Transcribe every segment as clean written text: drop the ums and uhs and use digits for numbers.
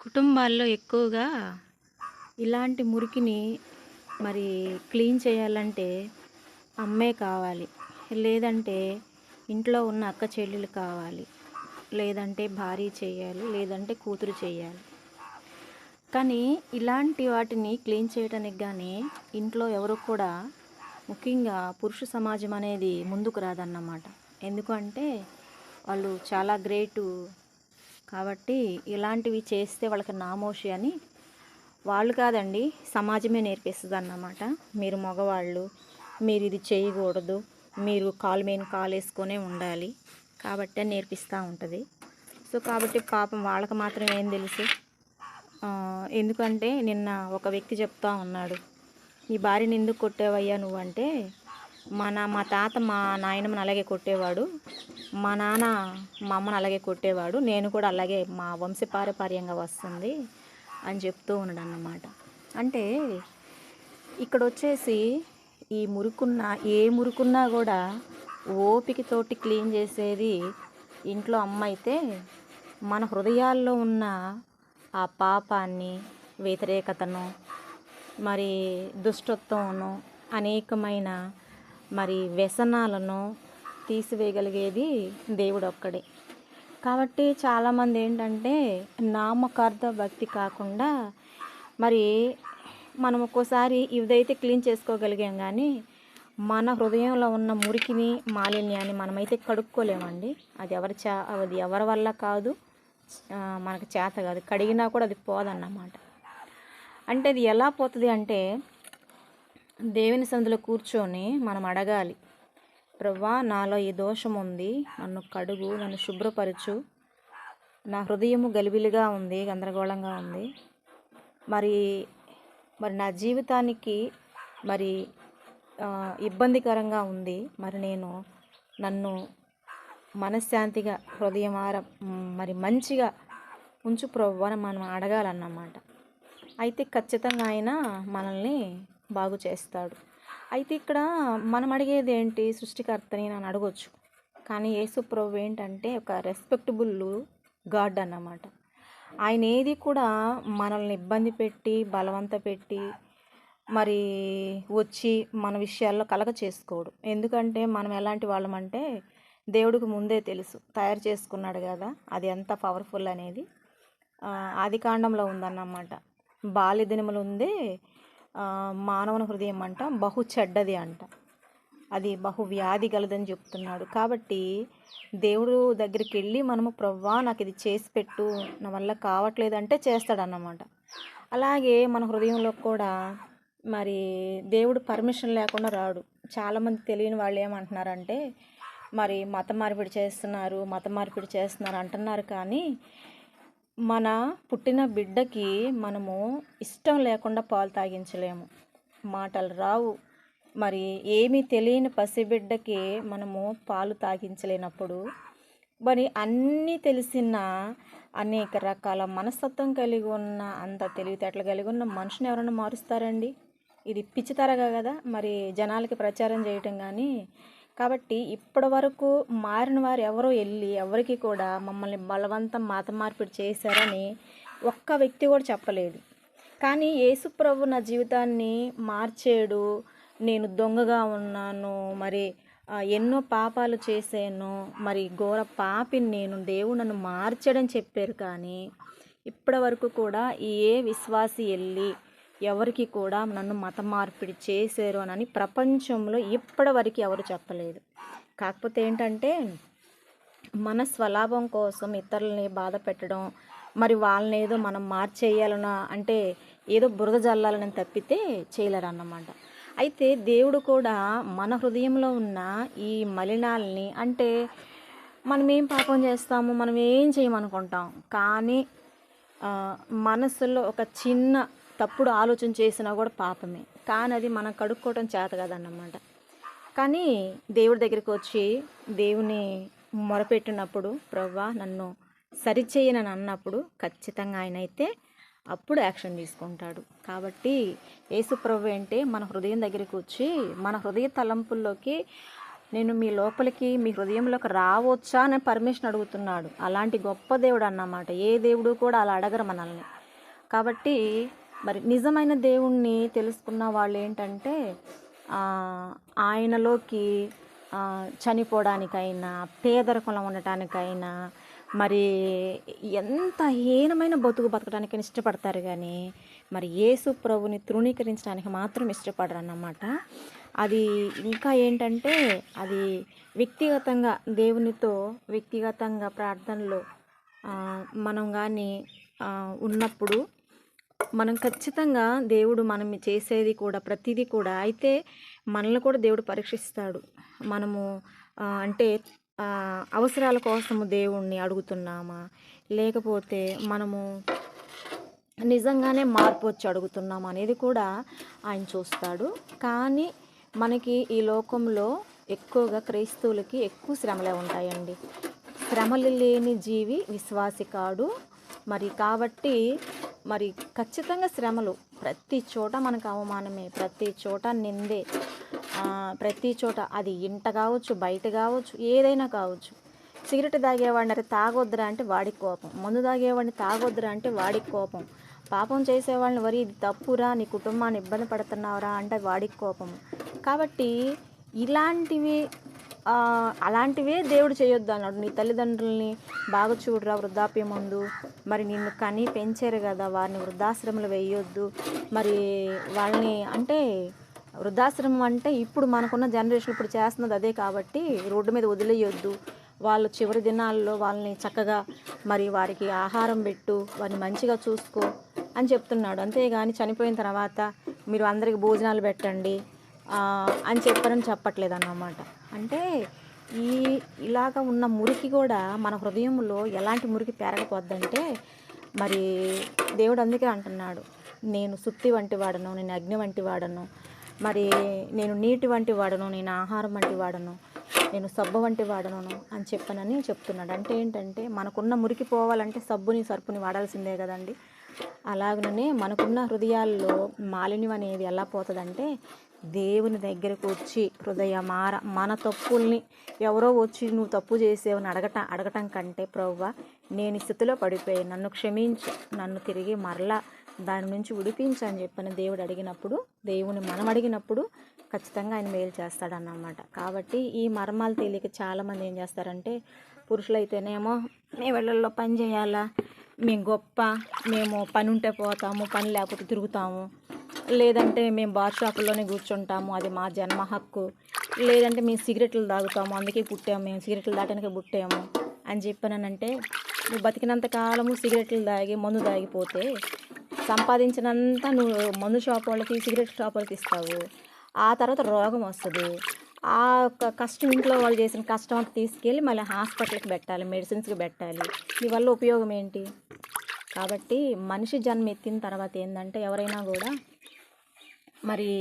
కుటుంబాల్లో ఎక్కువగా ఇలాంటి మురికిని మరి క్లీన్ చేయాలంటే అమ్మే కావాలి. లేదంటే ఇంట్లో ఉన్న అక్క చెల్లెలు కావాలి. లేదంటే భార్య చేయాలి. లేదంటే కూతురు చేయాలి. కానీ ఇలాంటి వాటిని క్లీన్ చేయడానికి గానీ ఇంట్లో ఎవరు కూడా ముఖ్యంగా పురుష సమాజం అనేది ముందుకు రాదన్నమాట. ఎందుకంటే వాళ్ళు చాలా గ్రేటు కాబట్టి ఇలాంటివి చేస్తే వాళ్ళకి నామోషి అని వాళ్ళు కాదండి, సమాజమే నేర్పిస్తుందన్నమాట. మీరు మగవాళ్ళు, మీరు ఇది చేయకూడదు, మీరు కాలు మీద కాలు వేసుకొనే ఉండాలి కాబట్టి అని నేర్పిస్తూ ఉంటుంది. సో కాబట్టి పాపం వాళ్ళకి మాత్రం ఏం తెలుసు. ఎందుకంటే నిన్న ఒక వ్యక్తి చెప్తా ఉన్నాడు, నీ భార్యని ఎందుకు కొట్టేవయ్యా నువ్వంటే, మా తాత మా నాయనమ్మని అలాగే కొట్టేవాడు, మా నాన్న మా అమ్మని అలాగే కొట్టేవాడు, నేను కూడా అలాగే మా వంశపారపర్యంగా వస్తుంది అని చెప్తూ ఉన్నాడు అన్నమాట. అంటే ఇక్కడ వచ్చేసి ఈ ఏ మురుకున్నా కూడా ఓపికతోటి క్లీన్ చేసేది ఇంట్లో అమ్మ అయితే, మన హృదయాల్లో ఉన్న ఆ పాపాన్ని, వ్యతిరేకతను, మరి దుష్టత్వమును, అనేకమైన మరి వ్యసనాలను తీసివేయగలిగేది దేవుడు ఒక్కడే. కాబట్టి చాలామంది ఏంటంటే నామకార్థ భక్తి కాకుండా మరి మనం ఒక్కోసారి ఇదైతే క్లీన్ చేసుకోగలిగాం, కానీ మన హృదయంలో ఉన్న మురికిని, మాలిన్యాన్ని మనమైతే కడుక్కోలేమండి. అది ఎవరి వల్ల కాదు, మనకు చేత కాదు, కడిగినా కూడా అది పోదన్నమాట. అంటే అది ఎలా పోతుంది అంటే, దేవుని సన్నిధిలో కూర్చొని మనం అడగాలి, ప్రభువా నాలో ఈ దోషం ఉంది, నన్ను కడుగు, నన్ను శుభ్రపరచు, నా హృదయము గలిబిలిగా ఉంది, గందరగోళంగా ఉంది, మరి నా జీవితానికి మరి ఇబ్బందికరంగా ఉంది, మరి నన్ను మనశ్శాంతిగా హృదయమార మరి మంచిగా ఉంచు ప్రభువా అని మనం అడగాలన్నమాట. అయితే ఖచ్చితంగా ఆయన మనల్ని బాగు చేస్తాడు. అయితే ఇక్కడ మనం అడిగేది ఏంటి, సృష్టికర్తని అని అడగొచ్చు, కానీ యేసు ప్రభు ఏంటంటే ఒక రెస్పెక్టబుల్ గాడ్ అన్నమాట. ఆయన ఏది కూడా మనల్ని ఇబ్బంది పెట్టి, బలవంత పెట్టి మరి వచ్చి మన విషయాల్లో కలగ చేసుకోడు. ఎందుకంటే మనం ఎలాంటి వాళ్ళమంటే దేవుడికి ముందే తెలుసు, తయారు చేసుకున్నాడు కదా అది ఎంత పవర్ఫుల్ అనేది. ఆది కాండంలో ఉందన్నమాట, బాల్య దినములు ఉందే మానవుని హృదయం అంట బహు చెడ్డది అంట, అది బహు వ్యాధి గలదని చెప్తున్నాడు. కాబట్టి దేవుడు దగ్గరికి వెళ్ళి మనము ప్రవ్వా నాకు ఇది చేసి పెట్టు, నా వల్ల కావట్లేదంటే చేస్తాడన్నమాట. అలాగే మన హృదయంలో కూడా మరి దేవుడు పర్మిషన్ లేకుండా రాడు. చాలామంది తెలియని వాళ్ళు ఏమంటున్నారంటే, మరి మత మార్పిడి చేస్తున్నారు అంటున్నారు, కానీ మన పుట్టిన బిడ్డకి మనము ఇష్టం లేకుండా పాలు తాగించలేము, మాటలు రావు. మరి ఏమీ తెలియని పసిబిడ్డకి మనము పాలు తాగించలేనప్పుడు మరి అన్నీ తెలిసిన అనేక రకాల మనస్తత్వం కలిగి ఉన్న, అంత తెలివితేటలు కలిగి ఉన్న మనిషిని ఎవరైనా మారుస్తారండి? ఇది పిచ్చితరగా కదా మరి జనాలకి ప్రచారం చేయటం. కానీ కాబట్టి ఇప్పటి వరకు మారిన వారు ఎవరో ఎవరికి కూడా మమ్మల్ని బలవంతం మత మార్పిడి చేశారని ఒక్క వ్యక్తి కూడా చెప్పలేదు. కానీ యేసుప్రభు నా జీవితాన్ని మార్చాడు, నేను దొంగగా ఉన్నాను, మరి ఎన్నో పాపాలు చేశాను, మరి ఘోర పాపిని నేను, దేవుడు నన్ను మార్చాడని చెప్పారు. కానీ ఇప్పటి వరకు కూడా ఏ విశ్వాసి ఎవరికి కూడా నన్ను మత మార్పిడి చేశారు అని ప్రపంచంలో ఇప్పటి వరకు ఎవరు చెప్పలేదు. కాకపోతే ఏంటంటే మన స్వలాభం కోసం ఇతరులని బాధ పెట్టడం, మరి వాళ్ళని ఏదో మనం మార్చేయాలన్న అంటే ఏదో బురద జల్లాలని తప్పితే చేయలేరు అన్నమాట. అయితే దేవుడు కూడా మన హృదయంలో ఉన్న ఈ మలినాల్ని, అంటే మనం ఏం పాపం చేస్తాము, మనం ఏం చేయమనుకుంటాం, కానీ మనసులో ఒక చిన్న తప్పుడు ఆలోచన చేసినా కూడా పాపమే, కానీ అది మనం కడుక్కోవటం చేత కదన్నమాట. కానీ దేవుడి దగ్గరికి వచ్చి దేవుని మొరపెట్టినప్పుడు, ప్రభువా నన్ను సరిచేయనని అన్నప్పుడు ఖచ్చితంగా ఆయన అయితే అప్పుడు యాక్షన్ తీసుకుంటాడు. కాబట్టి యేసు ప్రభు అంటే మన హృదయం దగ్గరికి వచ్చి మన హృదయ తలంపుల్లోకి నేను మీ లోపలికి మీ హృదయంలోకి రావచ్చా అని పర్మిషన్ అడుగుతున్నాడు. అలాంటి గొప్ప దేవుడు అన్నమాట. ఏ దేవుడు కూడా అలా అడగరు మనల్ని. కాబట్టి మరి నిజమైన దేవుణ్ణి తెలుసుకున్న వాళ్ళు ఏంటంటే ఆయనలోకి చనిపోవడానికైనా, పేదరికంలో ఉండటానికైనా, మరి ఎంత హీనమైన బతకడానికైనా ఇష్టపడతారు. కానీ మరి యేసు ప్రభుని తృణీకరించడానికి మాత్రం ఇష్టపడరు అన్నమాట. అది ఇంకా ఏంటంటే అది వ్యక్తిగతంగా దేవునితో వ్యక్తిగతంగా ప్రార్థనలో మనం కానీ ఉన్నప్పుడు మనం ఖచ్చితంగా దేవుడు మనం చేసేది కూడా ప్రతిదీ కూడా అయితే మనల్ని కూడా దేవుడు పరీక్షిస్తాడు. మనము అంటే అవసరాల కోసము దేవుణ్ణి అడుగుతున్నామా, లేకపోతే మనము నిజంగానే మార్పు వచ్చి అడుగుతున్నామా అనేది కూడా ఆయన చూస్తాడు. కానీ మనకి ఈ లోకంలో ఎక్కువగా క్రైస్తవులకి ఎక్కువ శ్రమలే ఉంటాయండి. శ్రమలు లేని జీవి విశ్వాసి కాడు. మరి కాబట్టి మరి ఖచ్చితంగా శ్రమలు ప్రతి చోట మనకు అవమానమే, ప్రతి చోట నిందే, ప్రతి చోట అది ఇంట కావచ్చు, బయట కావచ్చు, ఏదైనా కావచ్చు. సిగరెట్ తాగేవాడిని అరే తాగొద్దురా అంటే వాడికి కోపం, మందు తాగేవాడిని తాగొద్దురా అంటే వాడికి కోపం, పాపం చేసేవాళ్ళని వరి ఇది తప్పురా, నీ కుటుంబాన్ని ఇబ్బంది పడుతున్నావురా అంటే వాడికి కోపం. కాబట్టి ఇలాంటివి అలాంటివే దేవుడు చేయొద్దు అన్నాడు. నీ తల్లిదండ్రుల్ని బాగా చూడరా వృద్ధాప్యం ముందు, మరి నిన్ను కని పెంచారు కదా, వారిని వృద్ధాశ్రమంలో వేయొద్దు. మరి వాళ్ళని అంటే వృద్ధాశ్రమం అంటే ఇప్పుడు మనకున్న జనరేషన్ ఇప్పుడు చేస్తున్నది అదే. కాబట్టి రోడ్డు మీద వదిలేయొద్దు. వాళ్ళు చివరి దినాల్లో వాళ్ళని చక్కగా మరి వారికి ఆహారం పెట్టు, వారిని మంచిగా చూసుకో అని చెప్తున్నాడు. అంతేగాని చనిపోయిన తర్వాత మీరు అందరికి భోజనాలు పెట్టండి అని చెప్పట్లేదు అన్నమాట. అంటే ఇలాగ ఉన్న మురికి కూడా మన హృదయంలో ఎలాంటి మురికి పెరగపోద్దంటే మరి దేవుడు అందుకే అంటున్నాడు, నేను సుత్తి వంటి వాడను, నేను అగ్ని వంటి వాడను, మరి నేను నీటి వంటి వాడను, నేను ఆహారం వంటి వాడను, నేను సబ్బు వంటి వాడను అని చెప్తున్నాడు. అంటే ఏంటంటే మనకున్న మురికి పోవాలంటే సబ్బుని సర్పుని వాడాల్సిందే కదండి. అలాగనే మనకున్న హృదయాల్లో మాలిన్యం అనేది ఎలా పోతుందంటే దేవుని దగ్గరకు వచ్చి మన తప్పుల్ని ఎవరో వచ్చి నువ్వు తప్పు చేసేవని అడగటం కంటే ప్రభువా నేను స్థితిలో పడిపోయి నన్ను క్షమించు, నన్ను తిరిగి మరలా దాని నుంచి విడిపించు అని చెప్పని దేవుడు అడిగినప్పుడు, దేవుని మనం అడిగినప్పుడు ఖచ్చితంగా ఆయన మేలు చేస్తాడన్నమాట. కాబట్టి ఈ మర్మాలు తెలియక చాలామంది ఏం చేస్తారంటే, పురుషులైతేనేమో మేము ఇళ్ళల్లో పని చేయాలా, మేము గొప్ప, మేము పని ఉంటే పోతాము, పని లేకపోతే తిరుగుతాము, లేదంటే మేము బార్ షాపుల్లోనే కూర్చుంటాము, అది మా జన్మ హక్కు, లేదంటే మేము సిగరెట్లు తాగుతాము అందుకే పుట్టాము, మేము సిగరెట్లు తాగడానికి పుట్టాము అని చెప్పానంటే, నువ్వు బతికినంత కాలము సిగరెట్లు తాగి మందు తాగిపోతే సంపాదించినంత నువ్వు మందు షాప్ వాళ్ళకి సిగరెట్ షాప్ వాళ్ళకి ఇస్తావు. ఆ తర్వాత రోగం వస్తుంది. ఆ కష్టం ఇంట్లో వాళ్ళు చేసిన కష్టం అంతా తీసుకెళ్ళి మళ్ళీ హాస్పిటల్కి పెట్టాలి, మెడిసిన్స్కి పెట్టాలి. నీ వల్ల ఉపయోగం ఏంటి? కాబట్టి మనిషి జన్మ ఎత్తిన తర్వాత ఏంటంటే ఎవరైనా కూడా మరి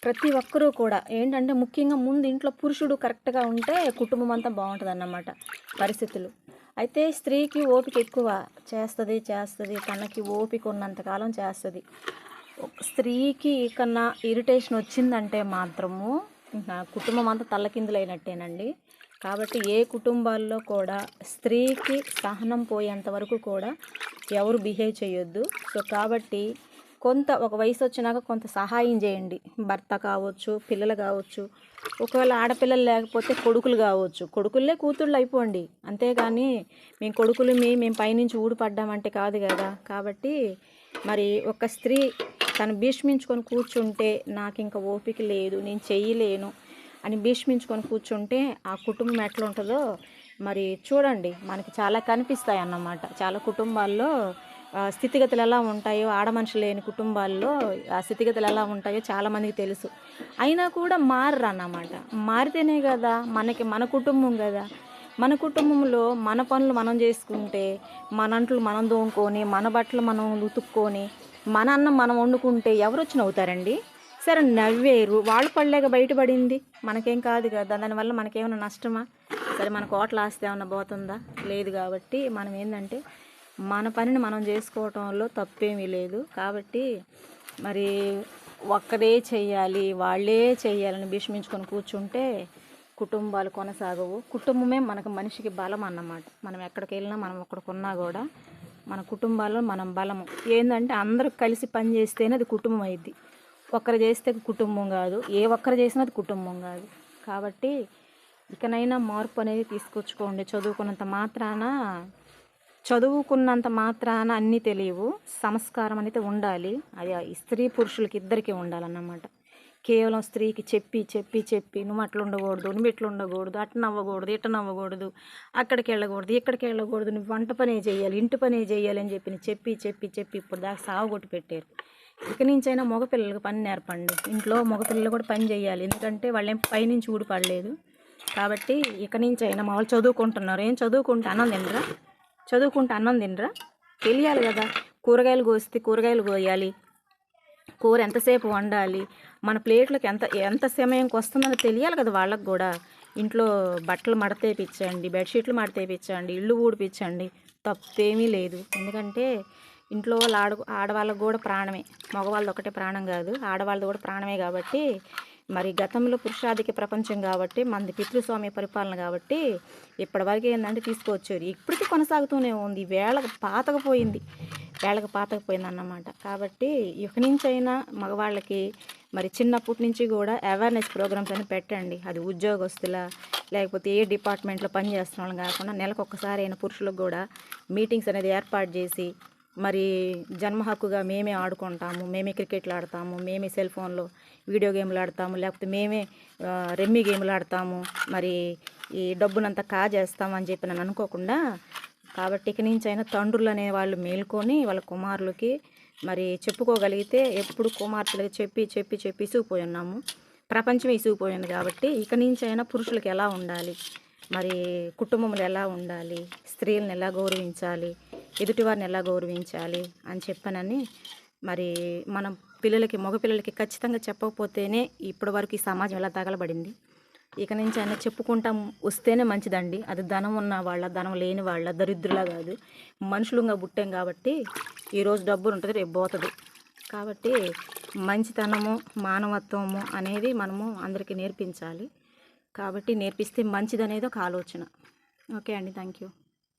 ప్రతి ఒక్కరూ కూడా ఏంటంటే ముఖ్యంగా ముందు ఇంట్లో పురుషుడు కరెక్ట్గా ఉంటే కుటుంబం అంతా బాగుంటుంది అన్నమాట పరిస్థితులు. అయితే స్త్రీకి ఓపిక ఎక్కువ, చేస్తుంది తనకి ఓపిక ఉన్నంతకాలం చేస్తుంది. స్త్రీకి కన్నా ఇరిటేషన్ వచ్చిందంటే మాత్రము కుటుంబం అంతా తల్లకిందులైనట్టేనండి. కాబట్టి ఏ కుటుంబాల్లో కూడా స్త్రీకి సహనం పోయేంత వరకు కూడా ఎవరు బిహేవ్ చేయొద్దు. సో కాబట్టి ఒక వయసు వచ్చినాక కొంత సహాయం చేయండి. భర్త కావచ్చు, పిల్లలు కావచ్చు, ఒకవేళ ఆడపిల్లలు లేకపోతే కొడుకులు కావచ్చు, కొడుకులే కూతుళ్ళు అయిపోండి. అంతేగాని మేము కొడుకులు మేము పైనుంచి ఊడిపడ్డామంటే కాదు కదా. కాబట్టి మరి ఒక స్త్రీ తను భీష్మించుకొని కూర్చుంటే నాకు ఇంకా ఓపిక లేదు, నేను చెయ్యలేను అని భీష్మించుకొని కూర్చుంటే ఆ కుటుంబం ఎట్లా ఉంటుందో మరి చూడండి, మనకి చాలా కనిపిస్తాయి అన్నమాట. చాలా కుటుంబాల్లో స్థితిగతులు ఎలా ఉంటాయో, ఆడమనుషులు లేని కుటుంబాల్లో ఆ స్థితిగతులు ఎలా ఉంటాయో చాలామందికి తెలుసు. అయినా కూడా మారరు అన్నమాట. మారితేనే కదా మన కుటుంబం కదా. మన కుటుంబంలో మన పనులు మనం చేసుకుంటే, మన అంట్లు మనం దోముకొని, మన బట్టలు మనం ఉతుక్కొని, మన అన్నం మనం వండుకుంటే ఎవరు వచ్చి నవ్వుతారండి? సరే నవ్వేరు, వాళ్ళు పడలేక బయటపడింది, మనకేం కాదు కదా. దానివల్ల మనకేమైనా నష్టమా? సరే మన కోట్ల ఆస్తి ఏమైనా పోతుందా? లేదు. కాబట్టి మనం ఏంటంటే మన పనిని మనం చేసుకోవటంలో తప్పేమీ లేదు. కాబట్టి మరి ఒక్కరే చెయ్యాలి, వాళ్ళే చెయ్యాలని భీష్మించుకొని కూర్చుంటే కుటుంబాలు కొనసాగవు. కుటుంబమే మనకు మనిషికి బలం అన్నమాట. మనం ఎక్కడికి వెళ్ళినా, మనం ఒక్కడికున్నా కూడా మన కుటుంబాల్లో మనం బలము ఏంటంటే అందరూ కలిసి పని చేస్తేనే అది కుటుంబం అయింది. ఒక్కరు చేస్తే కుటుంబం కాదు, ఏ ఒక్కరు చేసినా అది కుటుంబం కాదు. కాబట్టి ఇకనైనా మార్పు అనేది తీసుకొచ్చుకోండి. చదువుకున్నంత మాత్రాన అన్నీ తెలియవు. సంస్కారం అనేది ఉండాలి. అది స్త్రీ పురుషులకి ఇద్దరికీ ఉండాలన్నమాట. కేవలం స్త్రీకి చెప్పి చెప్పి చెప్పి నువ్వు అట్లా ఉండకూడదు, నువ్వు ఇట్లా ఉండకూడదు, అట్లా నవ్వకూడదు, ఇట్లా నవ్వకూడదు, అక్కడికి వెళ్ళకూడదు, ఇక్కడికి వెళ్ళకూడదు, నువ్వు వంట పనే చేయాలి, ఇంటి పనే చేయాలి అని చెప్పి చెప్పి చెప్పి ఇప్పుడు దాకా సాగుకొట్టి పెట్టారు. ఇక నుంచైనా మగపిల్లలకు పని నేర్పండి. ఇంట్లో మగపిల్లలు కూడా పని చేయాలి. ఎందుకంటే వాళ్ళేం పైనుంచి ఊడిపడలేదు. కాబట్టి ఇక నుంచైనా మా వాళ్ళు చదువుకుంటున్నారు. ఏం చదువుకుంటే అన్నం తినరా? తెలియాలి కదా. కూరగాయలు కోస్తే కూరగాయలు కోయాలి, కూర ఎంతసేపు వండాలి, మన ప్లేట్లకు ఎంత సమయంకి వస్తుందని తెలియాలి కదా వాళ్ళకు కూడా. ఇంట్లో బట్టలు మడతేపించండి, బెడ్షీట్లు మడతేపించండి, ఇల్లు ఊడిపించండి, తప్పేమీ లేదు. ఎందుకంటే ఇంట్లో వాళ్ళు ఆడవాళ్ళకు కూడా ప్రాణమే. మగవాళ్ళది ఒకటే ప్రాణం కాదు, ఆడవాళ్ళది కూడా ప్రాణమే. కాబట్టి మరి గతంలో పురుషాధిక ప్రపంచం కాబట్టి మనది పితృస్వామ్య పరిపాలన కాబట్టి ఇప్పటివరకు ఏంటంటే తీసుకొచ్చారు. ఇప్పటికీ కొనసాగుతూనే ఉంది. వేళకు పాతకపోయింది అన్నమాట. కాబట్టి ఇక నుంచైనా మగవాళ్ళకి మరి చిన్నప్పటి నుంచి కూడా అవేర్నెస్ ప్రోగ్రామ్స్ అని పెట్టండి. అది ఉద్యోగస్తుల లేకపోతే ఏ డిపార్ట్మెంట్లో పనిచేస్తున్న వాళ్ళని కాకుండా నెలకు ఒక్కసారి అయిన పురుషులకు కూడా మీటింగ్స్ అనేది ఏర్పాటు చేసి మరి జన్మ హక్కుగా మేమే ఆడుకుంటాము, మేమే క్రికెట్లు ఆడతాము, మేమే సెల్ ఫోన్లో వీడియో గేమ్లు ఆడతాము, లేకపోతే మేమే రెమ్మీ గేమ్లు ఆడతాము, మరి ఈ డబ్బునంతా కాజేస్తాము అని చెప్పి నన్ను అనుకోకుండా. కాబట్టి ఇక నుంచి అయినా తండ్రులు అనే వాళ్ళు మేల్కొని వాళ్ళ కుమారులకి మరి చెప్పుకోగలిగితే, ఎప్పుడు కుమార్తెలకి చెప్పి చెప్పి చెప్పి ఇసుకుపోయి ఉన్నాము, ప్రపంచం ఇసుకుపోయింది. కాబట్టి ఇక నుంచి అయినా పురుషులకి ఎలా ఉండాలి, మరి కుటుంబంలో ఎలా ఉండాలి, స్త్రీలను ఎలా గౌరవించాలి, ఎదుటివారిని ఎలా గౌరవించాలి అని చెప్పనని మరి మనం మగపిల్లలకి ఖచ్చితంగా చెప్పకపోతేనే ఇప్పటి వరకు ఈ సమాజం ఎలా తగలబడింది. ఇక నుంచి అయినా చెప్పుకుంటాం వస్తేనే మంచిదండి. అది ధనం ఉన్న వాళ్ళ, ధనం లేని వాళ్ళ, దరిద్రులా కాదు, మనుషులుగా పుట్టాం కాబట్టి ఈరోజు డబ్బులు ఉంటుంది, రేపు పోతుంది. కాబట్టి మంచితనము, మానవత్వము అనేది మనము అందరికీ నేర్పించాలి. కాబట్టి నేర్పిస్తే మంచిదనేది ఒక ఆలోచన. ఓకే అండి, థ్యాంక్ యూ.